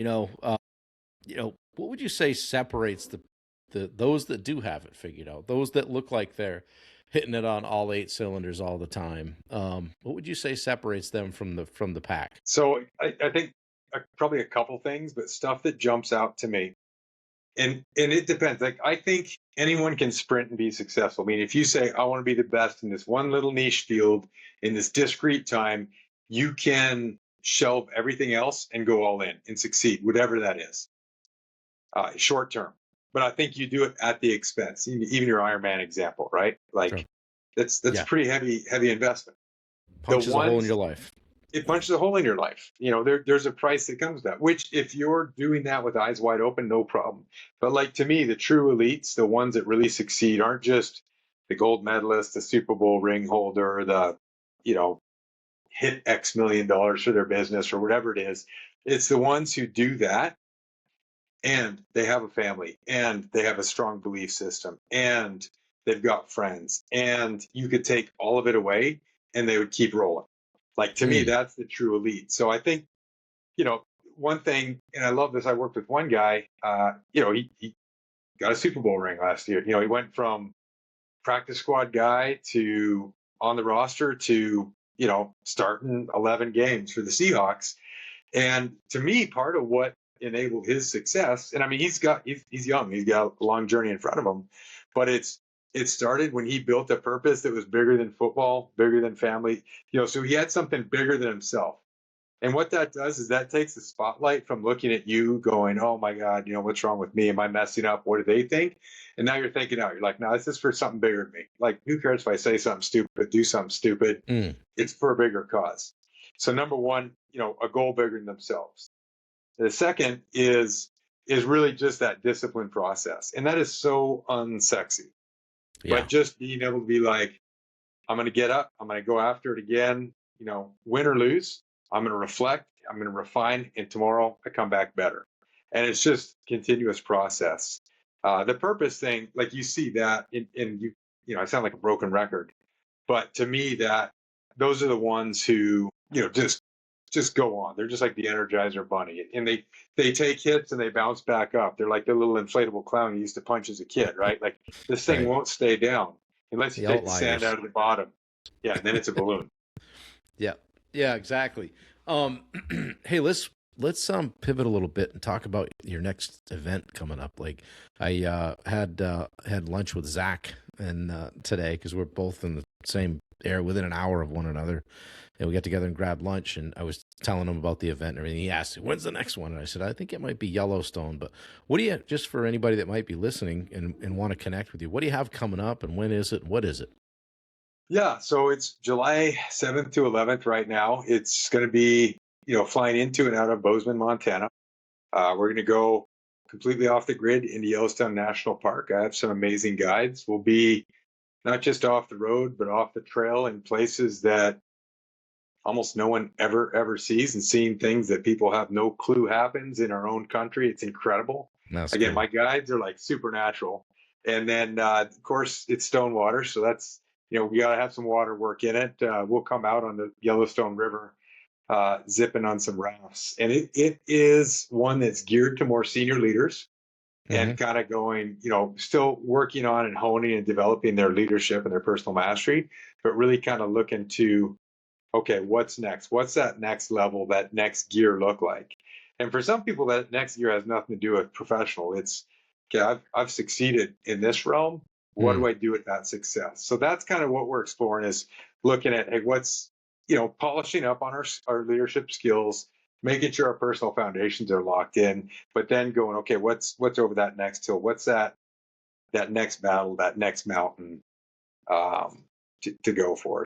You know, what would you say separates the those that do have it figured out, those that look like they're hitting it on all eight cylinders all the time? What would you say separates them from the pack? So I think probably a couple things, but stuff that jumps out to me, and it depends. Like I think anyone can sprint and be successful. I mean, if you say I want to be the best in this one little niche field in this discrete time, you can shelve everything else and go all in and succeed, whatever that is, short term. But I think you do it at the expense. Even your Ironman example, right? Sure. Like that's Yeah. pretty heavy investment. The Punches a hole in ones your life. it punches a hole in your life. There's a price that comes with that, which if you're doing that with eyes wide open, no problem. But like to me, the true elites, the ones that really succeed, aren't just the gold medalist, the Super Bowl ring holder, the, you know, hit X million dollars for their business or whatever it is. It's the ones who do that and they have a family and they have a strong belief system and they've got friends and you could take all of it away and they would keep rolling. Like to me, Mm. that's the true elite. So I think, you know, one thing, and I love this. I worked with one guy, he got a Super Bowl ring last year. He went from practice squad guy to on the roster to, starting 11 games for the Seahawks. And to me, part of what enabled his success, and I mean, he's young, he's got a long journey in front of him, but it started when he built a purpose that was bigger than football, bigger than family. So he had something bigger than himself. And what that does is that takes the spotlight from looking at you going, oh my God, what's wrong with me? Am I messing up? What do they think? And now you're thinking out, you're like, no, this is for something bigger than me. Like, who cares if I say something stupid, do something stupid? Mm. It's for a bigger cause. So number one, a goal bigger than themselves. The second is really just that discipline process. And that is so unsexy. Yeah. But just being able to be like, I'm going to get up, I'm going to go after it again, win or lose. I'm going to reflect, I'm going to refine, and tomorrow I come back better. And it's just continuous process. The purpose thing, like you see that in I sound like a broken record, but to me that those are the ones who, just go on. They're just like the Energizer Bunny, and they take hits and they bounce back up. They're like the little inflatable clown you used to punch as a kid, right? Like this thing Right. won't stay down unless you The take the sand outliers. out of the bottom. Yeah, and then it's a balloon. Yeah. Yeah, exactly. Um, hey, let's pivot a little bit and talk about your next event coming up. Like I had lunch with Zach and today because we're both in the same area within an hour of one another. And we got together and grabbed lunch, and I was telling him about the event and everything. He asked, "When's the next one?" And I said, "I think it might be Yellowstone." But what do you, just for anybody that might be listening and want to connect with you, what do you have coming up, and when is it? And what is it? Yeah, so it's July 7th to 11th right now. It's going to be, flying into and out of Bozeman, Montana. We're going to go completely off the grid into Yellowstone National Park. I have some amazing guides. We'll be not just off the road, but off the trail in places that almost no one ever sees, and seeing things that people have no clue happens in our own country. It's incredible. That's Again, cool. my guides are like supernatural. And then, of course, it's stone water. So that's, we got to have some water work in it. We'll come out on the Yellowstone River, zipping on some rafts. And it is one that's geared to more senior leaders Hmm. and kind of going, still working on and honing and developing their leadership and their personal mastery, but really kind of looking to, okay, what's next? What's that next level, that next gear look like? And for some people, that next gear has nothing to do with professional. It's, okay, I've succeeded in this realm. What Mm. do I do with that success? So that's kind of what we're exploring, is looking at, hey, what's, polishing up on our leadership skills, making sure our personal foundations are locked in, but then going, okay, what's over that next hill? What's that next battle, that next mountain, to go for?